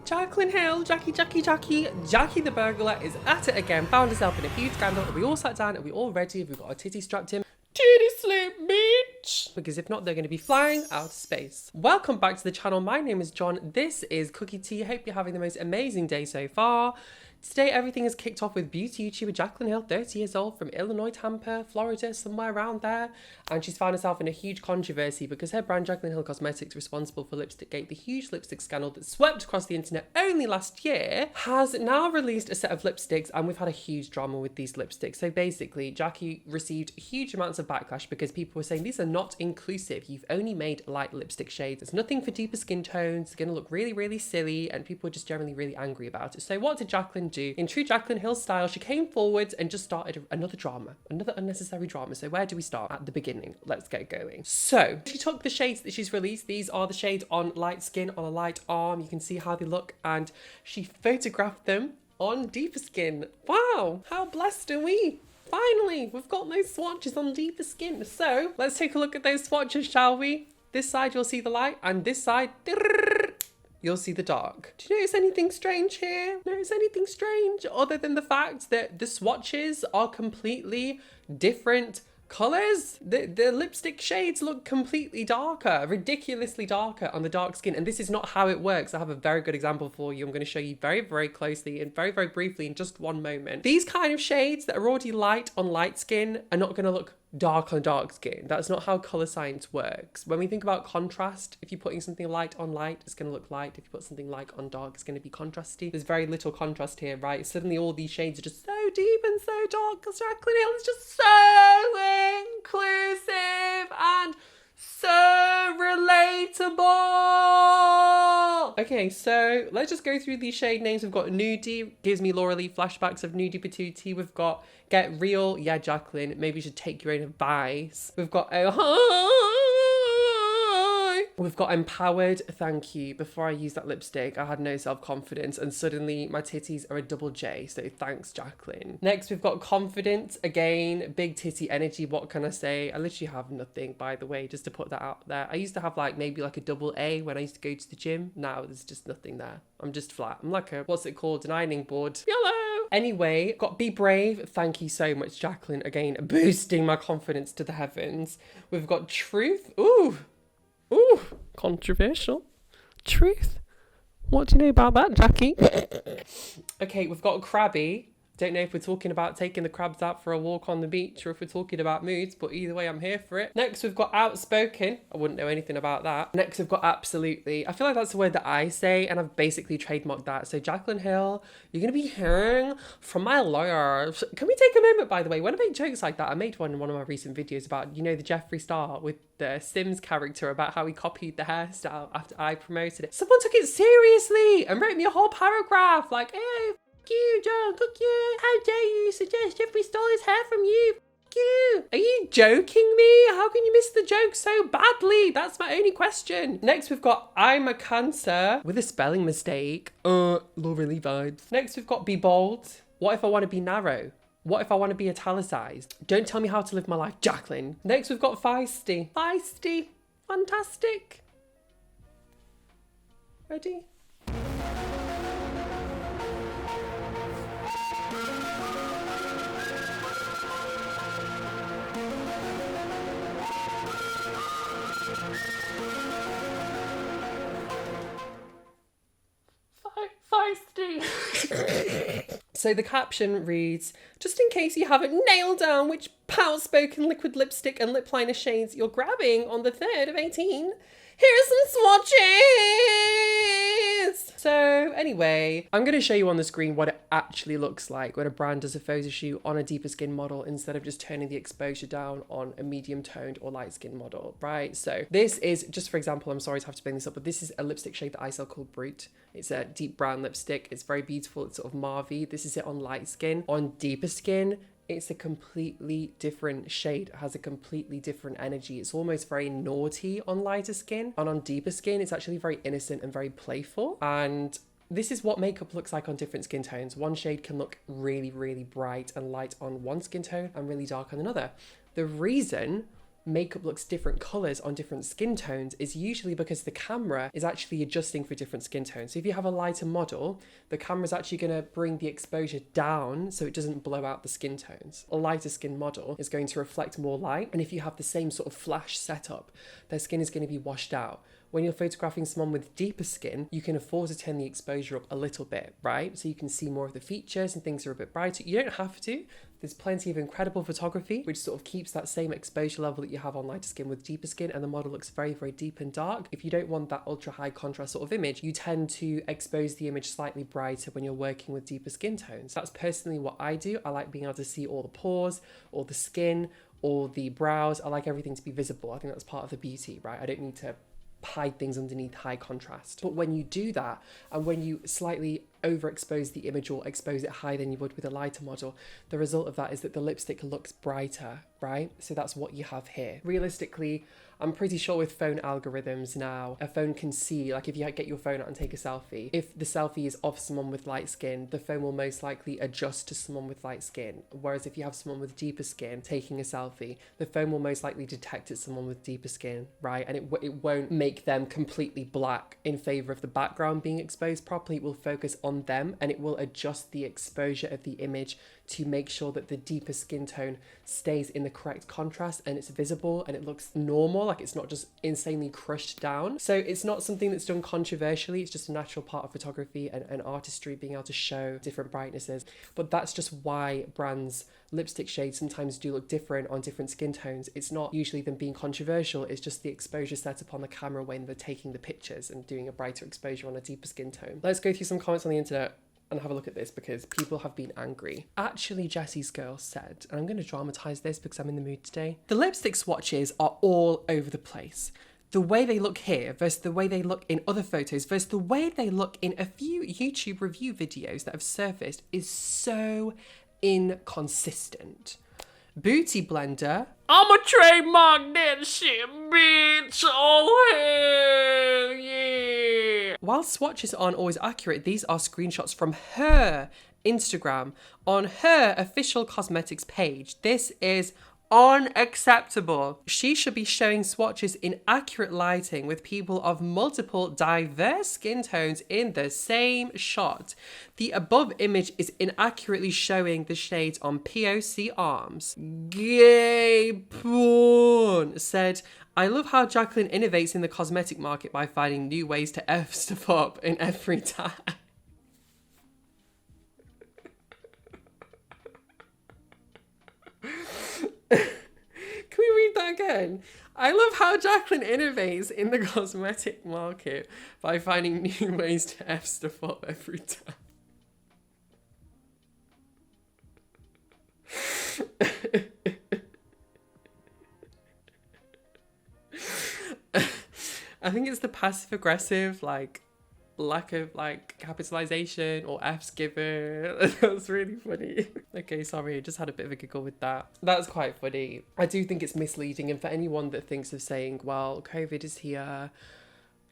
Jaclyn Hill, Jackie the burglar is at it again. Found herself in a huge scandal. And we all sat down and we all ready. We've got our titty strapped in. Titty slip, bitch! Because if not, they're going to be flying out of space. Welcome back to the channel. My name is John. This is Cookie Tea. Hope you're having the most amazing day so far. Today, everything is kicked off with beauty YouTuber Jaclyn Hill, 30 years old, from Illinois, Tampa, Florida, somewhere around there. And she's found herself in a huge controversy because her brand, Jaclyn Hill Cosmetics, responsible for Lipstick Gate, the huge lipstick scandal that swept across the internet only last year, has now released a set of lipsticks, and we've had a huge drama with these lipsticks. So basically, Jackie received huge amounts of backlash because people were saying these are not inclusive. You've only made light lipstick shades. There's nothing for deeper skin tones. It's going to look really, really silly, and people were just generally really angry about it. So what did Jaclyn do? In true Jaclyn Hill style, she came forward and just started another drama, another unnecessary drama. So where do we start? At the beginning. Let's get going. So she took the shades that she's released. These are the shades on light skin, on a light arm. You can see how they look, and she photographed them on deeper skin. Wow, how blessed are we? Finally, we've got those swatches on deeper skin. So let's take a look at those swatches, shall we? This side, you'll see the light, and this side, you'll see the dark. Do you notice anything strange here? Notice anything strange other than the fact that the swatches are completely different colors? The lipstick shades look completely darker, ridiculously darker on the dark skin. And this is not how it works. I have a very good example for you. I'm going to show you very, very closely and very, very briefly in just one moment. These kind of shades that are already light on light skin are not going to look dark on dark skin. That's not how color science works. When we think about contrast, if you're putting something light on light, it's going to look light. If you put something light on dark, it's going to be contrasty. There's very little contrast here, right? Suddenly all these shades are just so deep and so dark because Jaclyn Hill is just so inclusive and so relatable. Okay, so let's just go through these shade names. We've got Nudie, gives me Laura Lee flashbacks of Nudie Patootie. We've got Get Real, yeah, Jaclyn, maybe you should take your own advice. We've got Oh Hi. We've got Empowered, thank you. Before I used that lipstick, I had no self-confidence, and suddenly my titties are a double J, so thanks, Jaclyn. Next, we've got Confident, again, big titty energy, what can I say? I literally have nothing, by the way, just to put that out there. I used to have maybe a double A when I used to go to the gym. Now there's just nothing there. I'm just flat. I'm like a, what's it called, an ironing board. Yellow! Anyway, got Be Brave, thank you so much, Jaclyn, again, boosting my confidence to the heavens. We've got Truth, ooh, controversial. Truth. What do you know about that, Jackie? Okay, we've got Crabby. Don't know if we're talking about taking the crabs out for a walk on the beach or if we're talking about moods, but either way, I'm here for it. Next, we've got Outspoken. I wouldn't know anything about that. Next, we've got Absolutely. I feel like that's the word that I say, and I've basically trademarked that. So Jaclyn Hill, you're going to be hearing from my lawyer. Can we take a moment, by the way? When I make jokes like that, I made one in one of my recent videos about, you know, the Jeffree Star with the Sims character, about how he copied the hairstyle after I promoted it. Someone took it seriously and wrote me a whole paragraph like, hey, you, John KUCKIAN. How dare you suggest Jeffree stole his hair from you? You. Are you joking me? How can you miss the joke so badly? That's my only question. Next, we've got I'm a Cancer with a spelling mistake. Laura Lee vibes. Next, we've got Be Bold. What if I want to be narrow? What if I want to be italicized? Don't tell me how to live my life, Jaclyn. Next, we've got Feisty. Feisty. Fantastic. Ready? Feisty. So the caption reads, just in case you haven't nailed down which outspoken liquid lipstick and lip liner shades you're grabbing on the 3rd of 18, here are some swatches. So anyway, I'm going to show you on the screen what it actually looks like when a brand does a photo shoot on a deeper skin model instead of just turning the exposure down on a medium toned or light skin model, right? So this is, just for example, I'm sorry to have to bring this up, but this is a lipstick shade that I sell called Brute. It's a deep brown lipstick. It's very beautiful. It's sort of mauve-y. This is it on light skin. On deeper skin, it's a completely different shade. It has a completely different energy. It's almost very naughty on lighter skin. And on deeper skin, it's actually very innocent and very playful. And this is what makeup looks like on different skin tones. One shade can look really, really bright and light on one skin tone and really dark on another. The reason makeup looks different colors on different skin tones is usually because the camera is actually adjusting for different skin tones. So if you have a lighter model, the camera's actually going to bring the exposure down so it doesn't blow out the skin tones. A lighter skin model is going to reflect more light, and if you have the same sort of flash setup, their skin is going to be washed out. When you're photographing someone with deeper skin, you can afford to turn the exposure up a little bit, right? So you can see more of the features and things are a bit brighter. You don't have to. There's plenty of incredible photography which sort of keeps that same exposure level that you have on lighter skin with deeper skin, and the model looks very, very deep and dark. If you don't want that ultra high contrast sort of image, you tend to expose the image slightly brighter when you're working with deeper skin tones. That's personally what I do. I like being able to see all the pores, all the skin, all the brows. I like everything to be visible. I think that's part of the beauty, right? I don't need to hide things underneath high contrast. But when you do that, and when you slightly overexpose the image or expose it higher than you would with a lighter model, the result of that is that the lipstick looks brighter, right? So that's what you have here. Realistically, I'm pretty sure with phone algorithms now, a phone can see, like if you get your phone out and take a selfie, if the selfie is of someone with light skin, the phone will most likely adjust to someone with light skin. Whereas if you have someone with deeper skin taking a selfie, the phone will most likely detect it's someone with deeper skin, right? And it won't make them completely black in favor of the background being exposed properly. It will focus on them, and it will adjust the exposure of the image to make sure that the deeper skin tone stays in the correct contrast and it's visible and it looks normal, like it's not just insanely crushed down. So it's not something that's done controversially, it's just a natural part of photography and artistry, being able to show different brightnesses. But that's just why brands' lipstick shades sometimes do look different on different skin tones. It's not usually them being controversial, it's just the exposure set up on the camera when they're taking the pictures and doing a brighter exposure on a deeper skin tone. Let's go through some comments on the internet and have a look at this because people have been angry. Actually, Jessie's girl said, and I'm going to dramatize this because I'm in the mood today, the lipstick swatches are all over the place. The way they look here versus the way they look in other photos versus the way they look in a few YouTube review videos that have surfaced is so inconsistent. Booty Blender, I'ma trademark that shit, bitch. Oh, hell yeah. While swatches aren't always accurate, these are screenshots from her Instagram on her official cosmetics page. This is unacceptable. She should be showing swatches in accurate lighting with people of multiple diverse skin tones in the same shot. The above image is inaccurately showing the shades on POC arms. Gay porn said, I love how Jaclyn innovates in the cosmetic market by finding new ways to F stuff up in every time. Can we read that again? I love how Jaclyn innovates in the cosmetic market by finding new ways to F stuff up every time. I think it's the passive aggressive, like, lack of like capitalization or F's given. That's really funny. Okay, sorry, I just had a bit of a giggle with that. That's quite funny. I do think it's misleading, and for anyone that thinks of saying, well, COVID is here,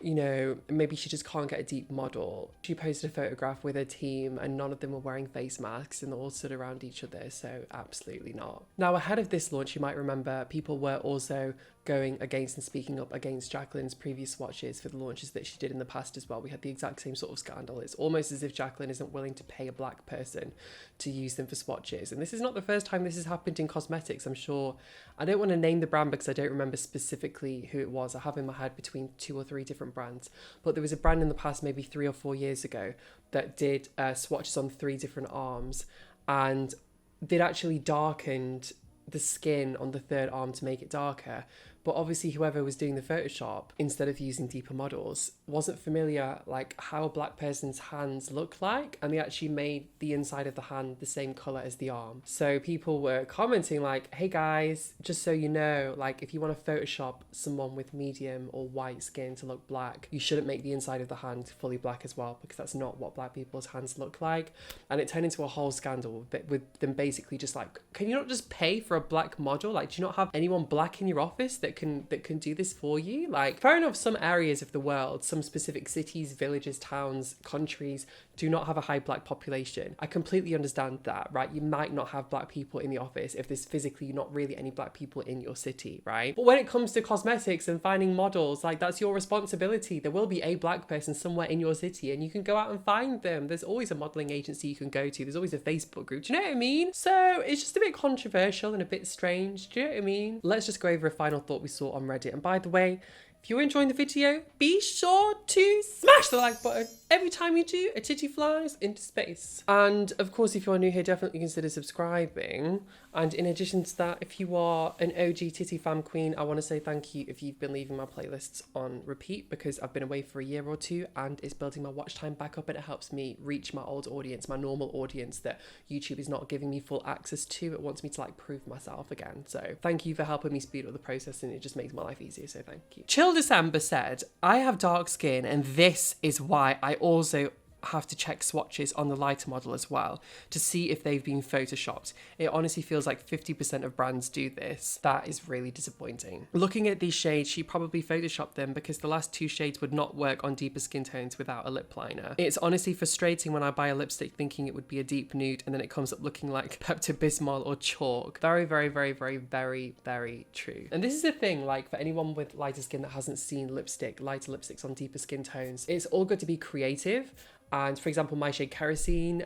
you know, maybe she just can't get a deep model. She posted a photograph with her team and none of them were wearing face masks and they all stood around each other, so absolutely not. Now, ahead of this launch, you might remember people were also going against and speaking up against Jaclyn's previous swatches for the launches that she did in the past as well. We had the exact same sort of scandal. It's almost as if Jaclyn isn't willing to pay a black person to use them for swatches. And this is not the first time this has happened in cosmetics, I'm sure. I don't want to name the brand because I don't remember specifically who it was. I have in my head between 2 or 3 different brands. But there was a brand in the past, maybe 3 or 4 years ago, that did swatches on 3 different arms, and they'd actually darkened the skin on the 3rd arm to make it darker. But obviously whoever was doing the Photoshop, instead of using deeper models, wasn't familiar like how a black person's hands look like, and they actually made the inside of the hand the same color as the arm. So people were commenting like, hey guys, just so you know, like if you want to Photoshop someone with medium or white skin to look black, you shouldn't make the inside of the hand fully black as well, because that's not what black people's hands look like. And it turned into a whole scandal with them basically just like, can you not just pay for a black model? Like, do you not have anyone black in your office that that can do this for you. Like, fair enough, some areas of the world, some specific cities, villages, towns, countries do not have a high black population. I completely understand that, right? You might not have black people in the office if there's physically not really any black people in your city, right? But when it comes to cosmetics and finding models, like, that's your responsibility. There will be a black person somewhere in your city and you can go out and find them. There's always a modeling agency you can go to. There's always a Facebook group. Do you know what I mean? So it's just a bit controversial and a bit strange. Do you know what I mean? Let's just go over a final thought we saw on Reddit. And by the way, if you're enjoying the video, be sure to smash the like button. Every time you do, a titty flies into space. And of course, if you're new here, definitely consider subscribing. And in addition to that, if you are an OG titty fam queen, I want to say thank you if you've been leaving my playlists on repeat, because I've been away for a year or two and it's building my watch time back up, and it helps me reach my old audience, my normal audience that YouTube is not giving me full access to. It wants me to like prove myself again. So thank you for helping me speed up the process, and it just makes my life easier. So thank you. Chill December said, I have dark skin and this is why I also have to check swatches on the lighter model as well to see if they've been photoshopped. It honestly feels like 50% of brands do this. That is really disappointing. Looking at these shades, she probably photoshopped them because the last two shades would not work on deeper skin tones without a lip liner. It's honestly frustrating when I buy a lipstick thinking it would be a deep nude and then it comes up looking like Pepto-Bismol or chalk. Very, very, very, very, very, very true. And this is the thing, like, for anyone with lighter skin that hasn't seen lighter lipsticks on deeper skin tones, it's all good to be creative. And for example, my shade Kerosene,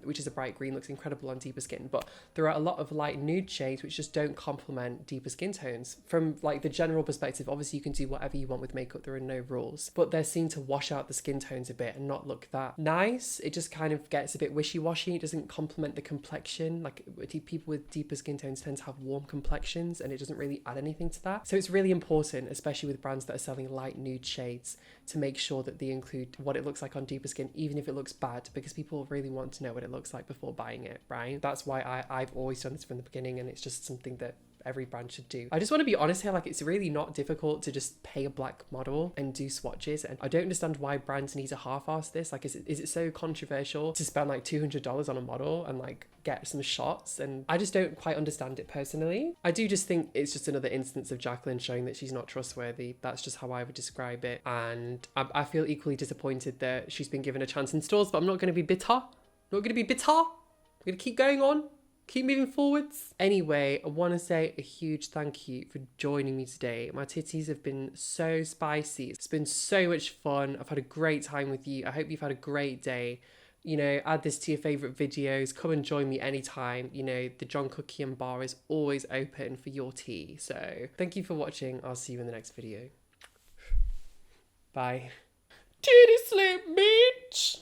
which is a bright green, looks incredible on deeper skin, but there are a lot of light nude shades which just don't complement deeper skin tones. From like the general perspective, obviously you can do whatever you want with makeup, there are no rules, but they're seen to wash out the skin tones a bit and not look that nice. It just kind of gets a bit wishy-washy. It doesn't complement the complexion. Like, people with deeper skin tones tend to have warm complexions and it doesn't really add anything to that. So it's really important, especially with brands that are selling light nude shades, to make sure that they include what it looks like on deeper skin, even if it looks bad, because people really want to know what it looks like before buying it, right? That's why I've always done this from the beginning, and it's just something that every brand should do. I just want to be honest here, like, it's really not difficult to just pay a black model and do swatches, and I don't understand why brands need to half-ass this. Like, is it so controversial to spend like $200 on a model and like get some shots? And I just don't quite understand it personally. I do just think it's just another instance of Jaclyn showing that she's not trustworthy. That's just how I would describe it, and I feel equally disappointed that she's been given a chance in stores, but I'm not going to be bitter. I'm not going to be bitter. I'm going to keep going on. Keep moving forwards. Anyway, I want to say a huge thank you for joining me today. My titties have been so spicy. It's been so much fun. I've had a great time with you. I hope you've had a great day. You know, add this to your favourite videos. Come and join me anytime. You know, the John KUCKIAN bar is always open for your tea. So thank you for watching. I'll see you in the next video. Bye. Titty slip, bitch.